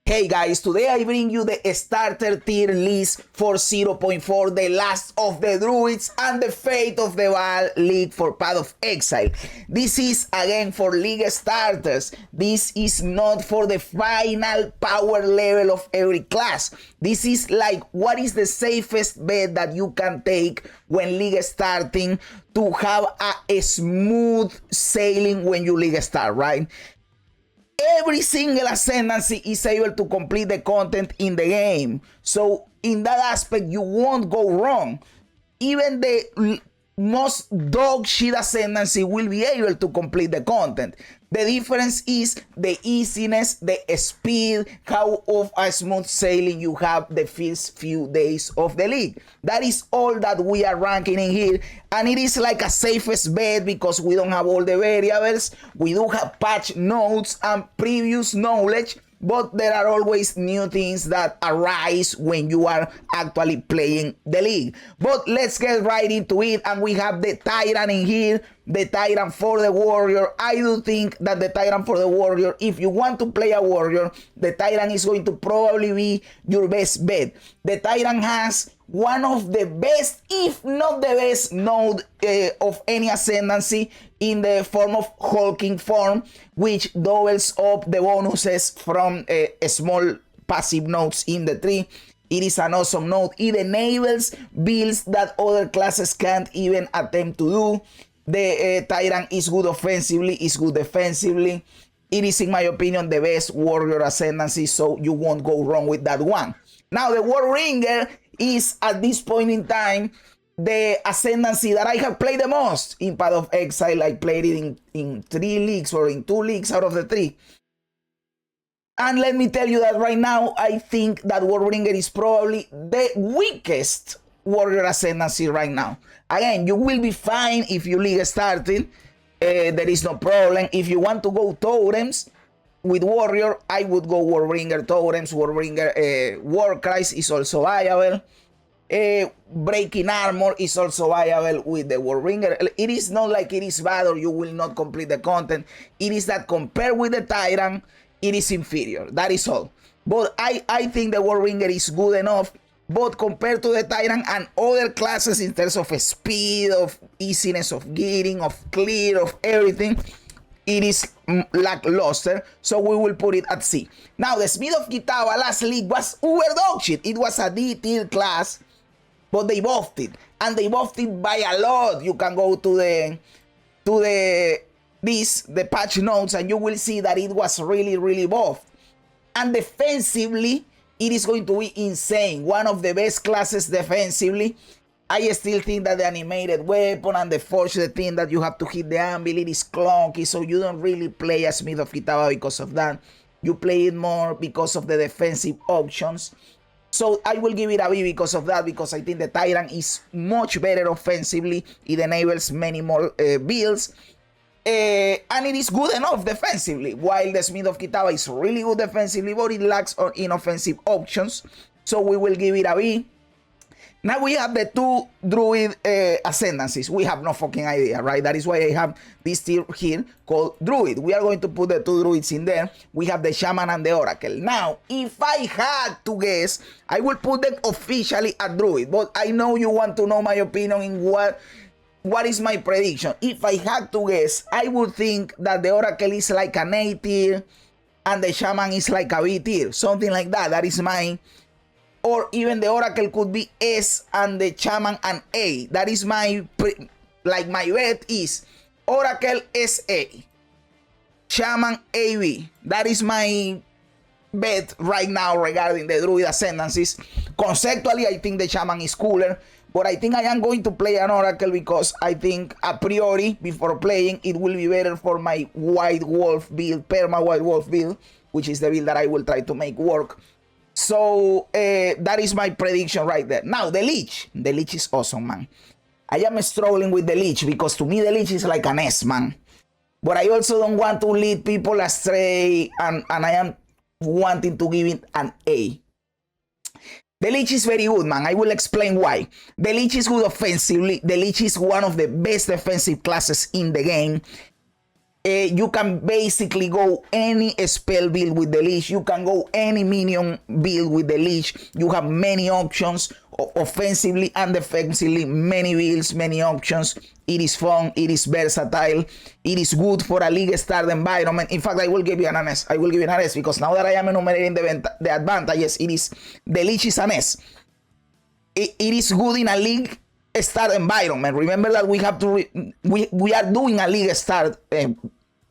Hey guys, today I bring you the starter tier list for 0.4, the last of the Druids and the Fate of the Vaal League for Path of Exile. This is again for League starters. This is not for the final power level of every class. This is like what is the safest bet that you can take when League starting to have a smooth sailing when you League start, right? Every single Ascendancy is able to complete the content in the game. So in that aspect, you won't go wrong. Even the most dog shit Ascendancy will be able to complete the content. The difference is the easiness, the speed, how of a smooth sailing you have the first few days of the league. That is all that we are ranking in here. And it is like a safest bet because we don't have all the variables. We do have patch notes and previous knowledge, but there are always new things that arise when you are actually playing the league. But let's get right into it. And we have the Tyrant in here, the Tyrant for the Warrior. I do think that the Tyrant for the Warrior, if you want to play a Warrior, the Tyrant is going to probably be your best bet. The Tyrant has one of the best, if not the best node of any Ascendancy in the form of hulking form, which doubles up the bonuses from small passive nodes in the tree. It is an awesome node. It enables builds that other classes can't even attempt to do. The Tyrant is good offensively, is good defensively. It is, in my opinion, the best Warrior Ascendancy, so you won't go wrong with that one. Now, the War Ringer is, at this point in time, the Ascendancy that I have played the most in Path of Exile. I played it in 3 leagues or in 2 leagues out of the 3. And let me tell you that right now, I think that War Ringer is probably the weakest Warrior Ascendancy right now. Again, you will be fine if you league starting. There is no problem. If you want to go totems with Warrior, I would go War Ringer totems. War Ringer War Christ is also viable. Breaking Armor is also viable with the War Ringer. It is not like it is bad or you will not complete the content. It is that compared with the Tyrant, it is inferior. That is all. But I think the War Ringer is good enough. But compared to the Tyrant and other classes in terms of speed, of easiness of getting, of clear, of everything, it is lackluster. So we will put it at C. Now, the Smith of Kitava last league was uber dog shit. It was a D tier class, but they buffed it. And they buffed it by a lot. You can go to the patch notes and you will see that it was really buffed. And defensively, it is going to be insane. One of the best classes defensively. I still think that the animated weapon and the forge, the thing that you have to hit the anvil, it is clunky, so you don't really play as Smith of Kitava because of that. You play it more because of the defensive options. So I will give it a B because of that, because I think the Tyrant is much better offensively. It enables many more builds. And it is good enough defensively, while the Smith of Kitava is really good defensively, but it lacks on inoffensive options. So we will give it a B. Now we have the 2 Druid Ascendancies. We have no fucking idea, right? That is why I have this tier here called Druid. We are going to put the 2 Druids in there. We have the Shaman and the Oracle. Now, if I had to guess, I will put them officially at Druid. But I know you want to know my opinion in what is my prediction. If I had to guess, I would think that the Oracle is like an A tier and the Shaman is like a B tier. Something like that. That is mine. Or even the Oracle could be S and the Shaman an A. That is my bet is Oracle SA, Shaman AB. That is my bet right now regarding the Druid Ascendancies. Conceptually, I think the Shaman is cooler, but I think I am going to play an Oracle because I think a priori, before playing, it will be better for my White Wolf build, Perma White Wolf build, which is the build that I will try to make work. So that is my prediction right there. Now, the Lich. The Lich is awesome, man. I am struggling with the Lich because to me the Lich is like an S, man. But I also don't want to lead people astray, and I am wanting to give it an A. The Lich is very good, man. I will explain why. The Lich is good offensively. The Lich is one of the best defensive classes in the game. You can basically go any spell build with the leash. You can go any minion build with the leash. You have many options, offensively and defensively, many builds, many options. It is fun, it is versatile, it is good for a league start environment. In fact, I will give you an S. I will give you an S because now that I am enumerating the advantages, it is the leash is an S. It is good in a league start environment. Remember that we have to we are doing a league start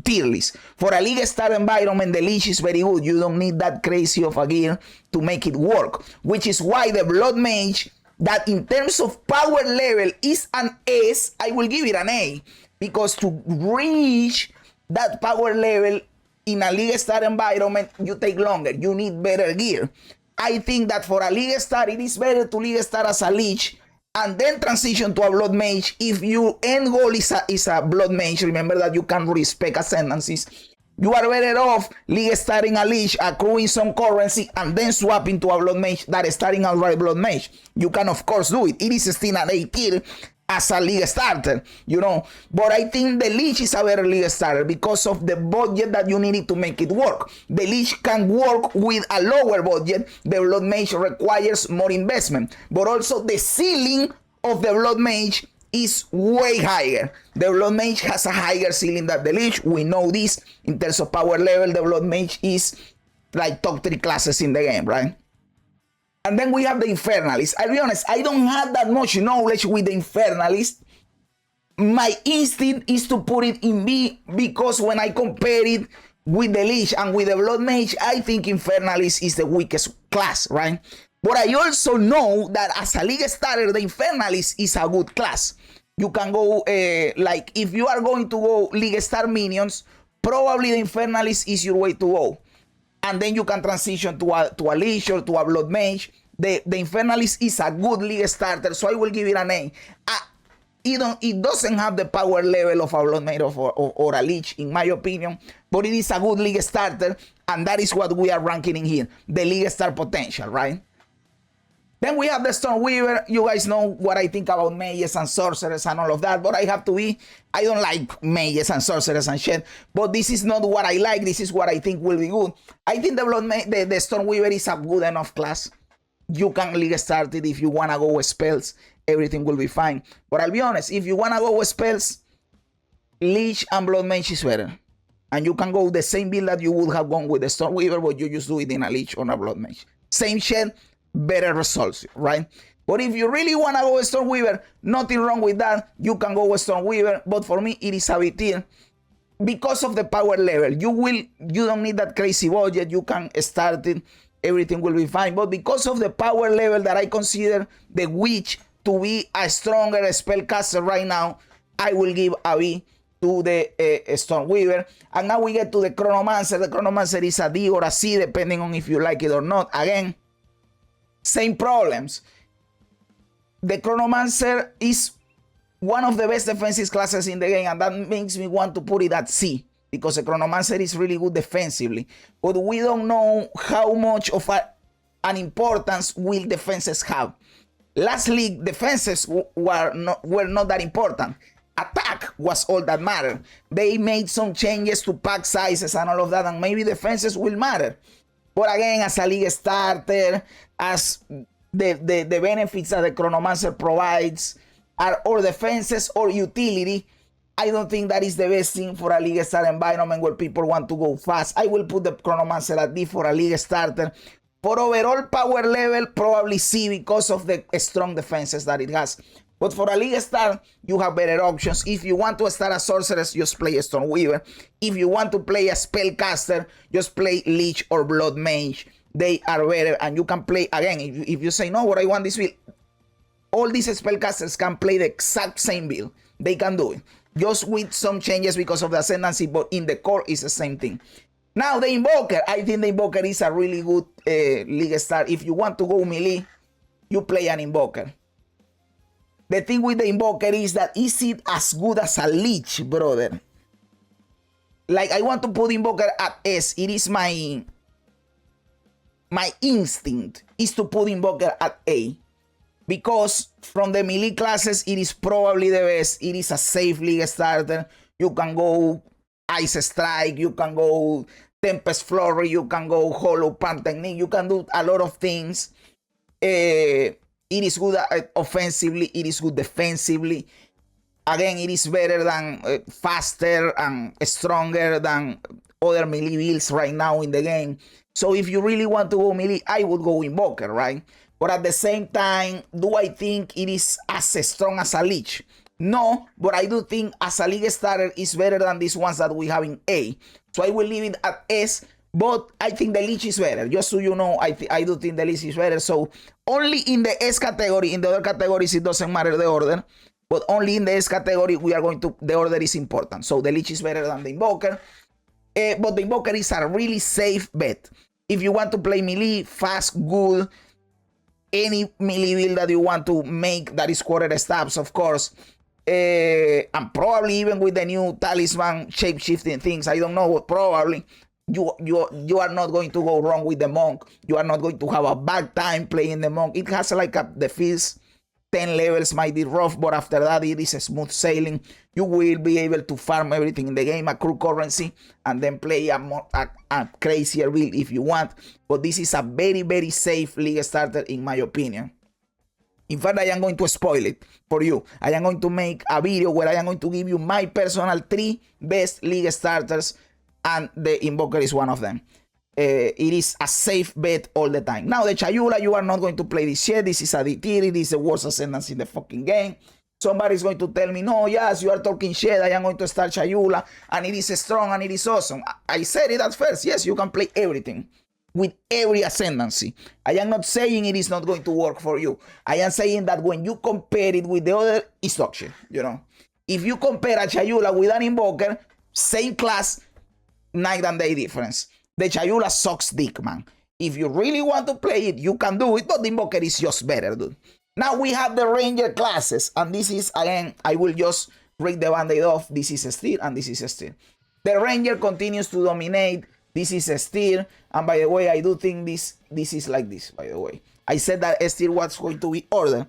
tier list. For a league start environment, the leash is very good. You don't need that crazy of a gear to make it work, which is why the Blood Mage, that in terms of power level is an S, I will give it an A, because to reach that power level in a league start environment, you take longer. You need better gear. I think that for a league start, it is better to league start as a leech and then transition to a Blood Mage. If your end goal is a Blood Mage, remember that you can respec Ascendancies. You are better off league starting a leech, accruing some currency, and then swap into a Blood Mage that is starting outright Blood Mage. You can of course do it. It is still an A tier as a league starter, you know. But I think the leech is a better league starter because of the budget that you needed to make it work. The leech can work with a lower budget. The Blood Mage requires more investment, but also the ceiling of the Blood Mage is way higher. The Blood Mage has a higher ceiling than the leech. We know this. In terms of power level, the Blood Mage is like top 3 classes in the game, right? And then we have the Infernalist. I'll be honest, I don't have that much knowledge with the Infernalist. My instinct is to put it in B because when I compare it with the Leech and with the Blood Mage, I think Infernalist is the weakest class, right? But I also know that as a league starter, the Infernalist is a good class. You can go, like, if you are going to go league star minions, probably the Infernalist is your way to go. And then you can transition to a Leech or to a Blood Mage. The Infernalist is a good league starter, so I will give it an A. It doesn't have the power level of a Blood Mage or a Leech, in my opinion, but it is a good league starter, and that is what we are ranking in here, the league star potential, right? Then we have the Stormweaver. You guys know what I think about mages and sorcerers and all of that, but I have to be, I don't like mages and sorcerers and shit, but this is not what I like. This is what I think will be good. I think the Stormweaver is a good enough class. You can league start it if you want to go with spells. Everything will be fine. But I'll be honest, if you want to go with spells, Leech and Blood Mage is better. And you can go the same build that you would have gone with the Stormweaver, but you just do it in a Leech or a Blood Mage. Same shit, better results, right? But if you really want to go with Stormweaver, nothing wrong with that. You can go with Stormweaver, but for me, it is a B tier because of the power level. You don't need that crazy budget. You can start it. Everything will be fine. But because of the power level that I consider the Witch to be a stronger spellcaster right now, I will give a B to the Stormweaver. And now we get to the Chronomancer. The Chronomancer is a D or a C, depending on if you like it or not. Again, same problems. The Chronomancer is one of the best defensive classes in the game, and that makes me want to put it at C, because the Chronomancer is really good defensively. But we don't know how much of an importance will defenses have. Last league, defenses were not that important. Attack was all that mattered. They made some changes to pack sizes and all of that, and maybe defenses will matter. But again, as a league starter, as the benefits that the Chronomancer provides are or defenses or utility, I don't think that is the best thing for a league starter environment where people want to go fast. I will put the Chronomancer at D for a league starter. For overall power level, probably C because of the strong defenses that it has. But for a league start, you have better options. If you want to start a sorceress, just play a Stormweaver. If you want to play a spellcaster, just play Leech or Blood Mage. They are better, and you can play, again, if you say, no, but I want this build, all these spellcasters can play the exact same build. They can do it, just with some changes because of the Ascendancy, but in the core, it's the same thing. Now, the Invoker. I think the Invoker is a really good league start. If you want to go melee, you play an Invoker. The thing with the Invoker is that is it as good as a Leech, brother? Like, I want to put Invoker at S. It is my instinct is to put Invoker at A. Because from the melee classes, it is probably the best. It is a safe league starter. You can go Ice Strike, you can go Tempest Flurry, you can go Hollow Palm Technique, you can do a lot of things. It is good offensively, it is good defensively. Again, it is better than faster and stronger than other melee builds right now in the game. So if you really want to go melee, I would go Invoker, right? But at the same time, do I think it is as strong as a Lich? No, but I do think as a League starter is better than these ones that we have in A. So I will leave it at S, but I think the Lich is better. Just so you know, I do think the Lich is better. So only in the S category, in the other categories, it doesn't matter the order. But only in the S category, the order is important. So the Lich is better than the Invoker. But the Invoker is a really safe bet. If you want to play melee, fast, good, any melee build that you want to make that is quarter stabs, of course. And probably even with the new talisman shape-shifting things, I don't know, but probably you are not going to go wrong with the Monk. You are not going to have a bad time playing the Monk. It has like the first 10 levels might be rough, but after that it is a smooth sailing. You will be able to farm everything in the game, accrue currency, and then play a crazier build if you want. But this is a very, very safe League starter in my opinion. In fact, I am going to spoil it for you. I am going to make a video where I am going to give you my personal 3 best League starters, and the Invoker is one of them. It is a safe bet all the time. Now, the Chayula, you are not going to play this shit. This is a D-tier. It is the worst Ascendancy in the fucking game. Somebody's going to tell me, no, yes, you are talking shit. I am going to start Chayula, and it is strong, and it is awesome. I said it at first. Yes, you can play everything with every Ascendancy. I am not saying it is not going to work for you. I am saying that when you compare it with the other, it's dog shit, you know. If you compare a Chayula with an Invoker, same class, night and day difference. The Chayula sucks dick, man. If you really want to play it, you can do it, but the Invoker is just better, dude. Now we have the Ranger classes, and this is, again, I will just break the band-aid off. This is a steer, and this is a steer. The Ranger continues to dominate. This is a steer, and by the way, I do think this is like this, by the way. I said that a steer was going to be order.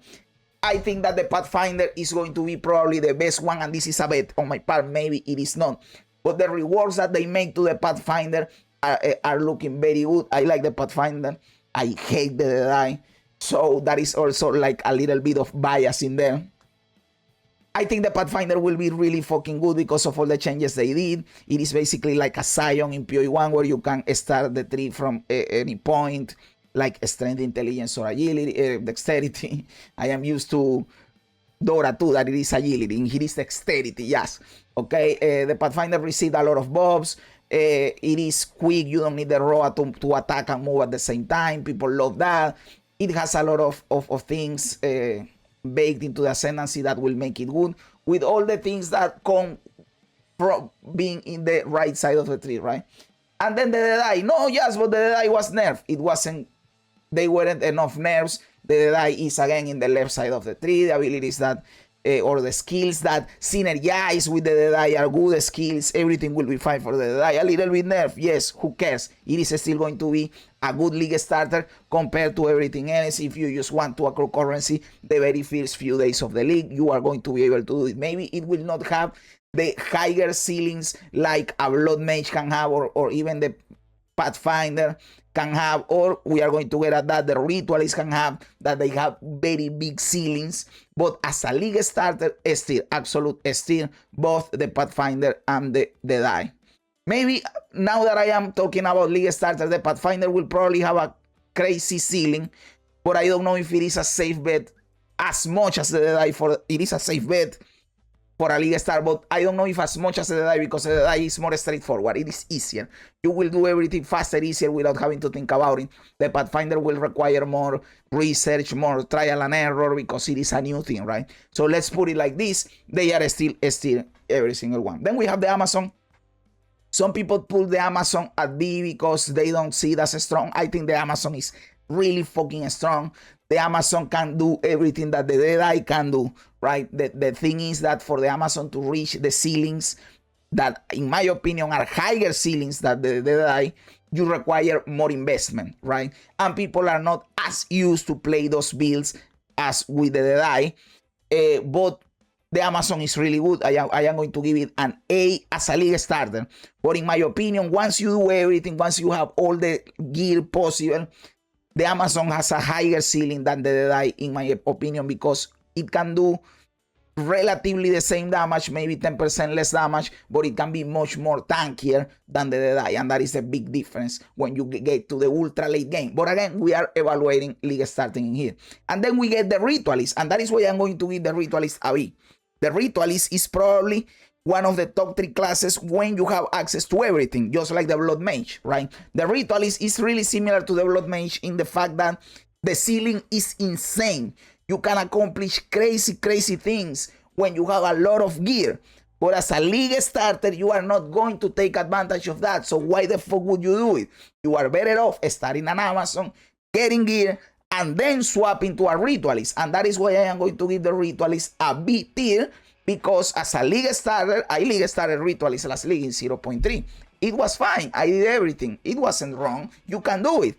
I think that the Pathfinder is going to be probably the best one, and this is a bet on my part. Maybe it is not. But the rewards that they make to the Pathfinder are looking very good. I like the Pathfinder. I hate the Deadeye. So that is also like a little bit of bias in there. I think the Pathfinder will be really fucking good because of all the changes they did. It is basically like a Scion in PoE 1 where you can start the tree from any point, like strength, intelligence, or agility, dexterity. I am used to Dora too, that it is agility. It is dexterity, yes. Okay, the Pathfinder received a lot of buffs. It is quick. You don't need the Roa to attack and move at the same time. People love that. It has a lot of things baked into the Ascendancy that will make it good, with all the things that come from being in the right side of the tree, right? And then the Deadeye. No, yes, but the Deadeye was nerfed. It wasn't, they weren't enough nerfs. The Deadeye is again in the left side of the tree. The abilities that or the skills that synergize with the Deadeye are good skills. Everything will be fine for the Deadeye. A little bit nerf, yes, who cares? It is still going to be a good league starter compared to everything else. If you just want to accrue currency the very first few days of the league, you are going to be able to do it. Maybe it will not have the higher ceilings like a Blood Mage can have, or even the Pathfinder can have, or we are going to get at that the Ritualists can have, that they have very big ceilings. But as a league starter, still, absolute still, both the Pathfinder and the Deadeye. Maybe now that I am talking about league starter, the Pathfinder will probably have a crazy ceiling, but I don't know if it is a safe bet as much as the Deadeye. For it is a safe bet for a league star, but I don't know if as much as the Deadeye, because the Deadeye is more straightforward. It is easier. You will do everything faster, easier, without having to think about it. The Pathfinder will require more research, more trial and error, because it is a new thing, right? So let's put it like this. They are still every single one. Then we have the Amazon. Some people pull the Amazon at B because they don't see it as strong. I think the Amazon is really fucking strong. The Amazon can do everything that the Deadeye can do, right? The thing is that for the Amazon to reach the ceilings that, in my opinion, are higher ceilings than the Deadeye, you require more investment, right? And people are not as used to play those builds as with the Deadeye. But the Amazon is really good. I am going to give it an A as a league starter. But in my opinion, once you do everything, once you have all the gear possible, the Amazon has a higher ceiling than the Deadeye, in my opinion, because it can do relatively the same damage, maybe 10% less damage, but it can be much more tankier than the Deadeye, and that is a big difference when you get to the ultra late game. But again, we are evaluating league starting in here. And then we get the Ritualist, and that is why I'm going to give the Ritualist a B. The Ritualist is probably one of the top 3 classes when you have access to everything, just like the Blood Mage, right? The Ritualist is really similar to the Blood Mage in the fact that the ceiling is insane. You can accomplish crazy things when you have a lot of gear. But as a league starter, you are not going to take advantage of that. So why the fuck would you do it? You are better off starting an Amazon, getting gear, and then swapping to a Ritualist. And that is why I am going to give the Ritualist a B tier, because as a league starter, I league started Ritualist last league in 0.3. It was fine. I did everything. It wasn't wrong. You can do it.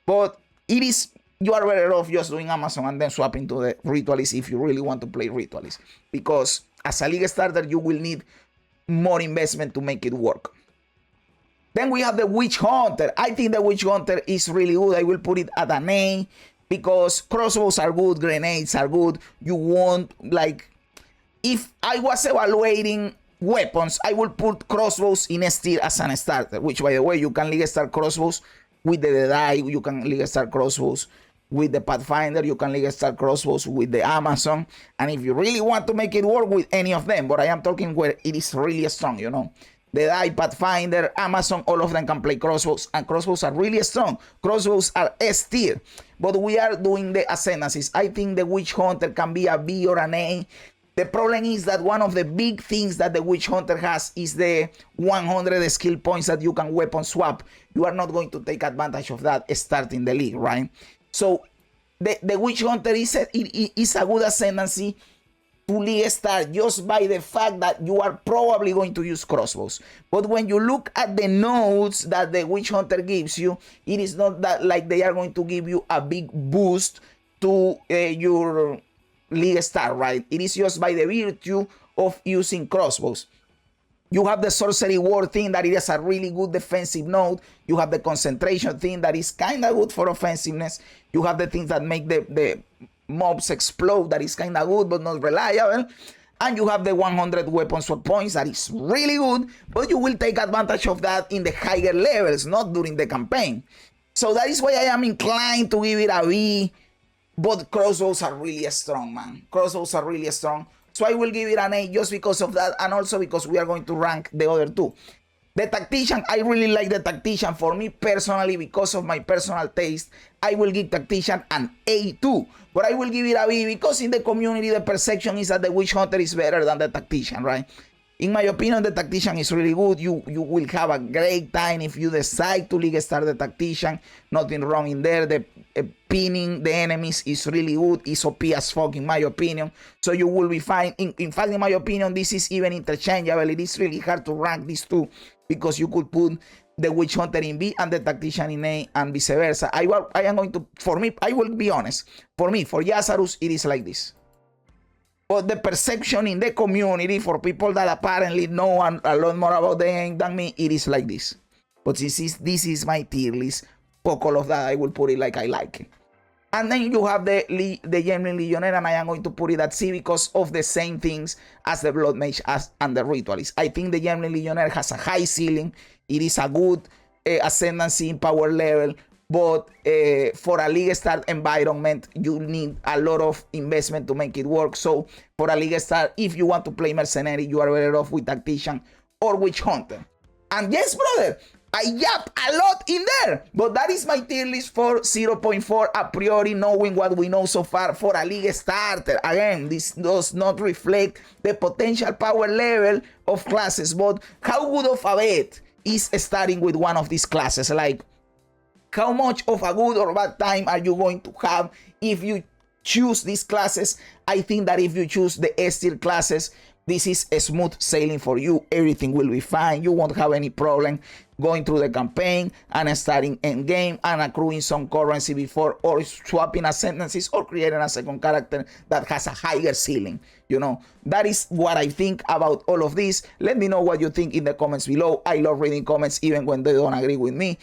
But it is... you are better off just doing Amazon and then swapping to the Ritualist if you really want to play Ritualist. Because as a league starter, you will need more investment to make it work. Then we have the Witch Hunter. I think the Witch Hunter is really good. I will put it at an A because crossbows are good, grenades are good. You won't, like, if I was evaluating weapons, I will put crossbows in S tier as an starter, which, by the way, you can league start crossbows with the Deadeye, you can league start crossbows with the Pathfinder, you can league start crossbows with the Amazon, and if you really want to make it work with any of them, but I am talking where it is really strong, you know. Deadeye, Pathfinder, Amazon, all of them can play crossbows, and crossbows are really strong. Crossbows are S tier, but we are doing the Ascendancies. I think the Witch Hunter can be a B or an A. The problem is that one of the big things that the Witch Hunter has is the 100 skill points that you can weapon swap. You are not going to take advantage of that starting the league, right? So the Witch Hunter is a good Ascendancy to league start just by the fact that you are probably going to use crossbows. But when you look at the nodes that the Witch Hunter gives you, it is not that like they are going to give you a big boost to your league start, right? It is just by the virtue of using crossbows. You have the sorcery ward thing that it is a really good defensive node. You have the concentration thing that is kind of good for offensiveness. You have the things that make the mobs explode that is kind of good but not reliable. And you have the 100 weapon swap points that is really good, but you will take advantage of that in the higher levels, not during the campaign. So that is why I am inclined to give it a B. But crossbows are really strong, man. Crossbows are really strong. So I will give it an A just because of that, and also because we are going to rank the other two. The Tactician, I really like the Tactician. For me personally, because of my personal taste, I will give Tactician an A too. But I will give it a B because in the community, the perception is that the Witch Hunter is better than the Tactician, right? In my opinion, the Tactician is really good. You will have a great time if you decide to league start the Tactician. Nothing wrong in there. The pinning the enemies is really good. It's OP as fuck in my opinion. So you will be fine. In fact, in my opinion, this is even interchangeable. It is really hard to rank these two because you could put the Witch Hunter in B and the Tactician in A and vice versa. I am going to, for me, I will be honest. For me, for Yazarus, it is like this. But the perception in the community for people that apparently know a lot more about the game than me, it is like this. But this is my tier list. Fuck all of that, I will put it like I like it. And then you have the Genuine Legionnaire, and I am going to put it at C because of the same things as the Blood Mage and the Ritualist. I think the Genuine Legionnaire has a high ceiling. It is a good ascendancy in power level. But for a league start environment, you need a lot of investment to make it work. So for a league start, if you want to play Mercenary, you are better off with Tactician or Witch Hunter. And yes, brother, I yap a lot in there. But that is my tier list for 0.4 a priori, knowing what we know so far for a league starter. Again, this does not reflect the potential power level of classes. But how good of a bet is starting with one of these classes? Like, how much of a good or bad time are you going to have if you choose these classes? I think that if you choose the S tier classes, this is a smooth sailing for you. Everything will be fine. You won't have any problem going through the campaign and starting end game and accruing some currency before, or swapping ascendancies, or creating a second character that has a higher ceiling. You know, that is what I think about all of this. Let me know what you think in the comments below. I love reading comments even when they don't agree with me.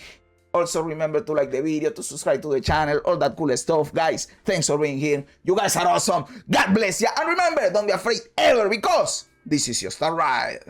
Also, remember to like the video, to subscribe to the channel, all that cool stuff. Guys, thanks for being here. You guys are awesome. God bless you. And remember, don't be afraid ever, because this is just a ride.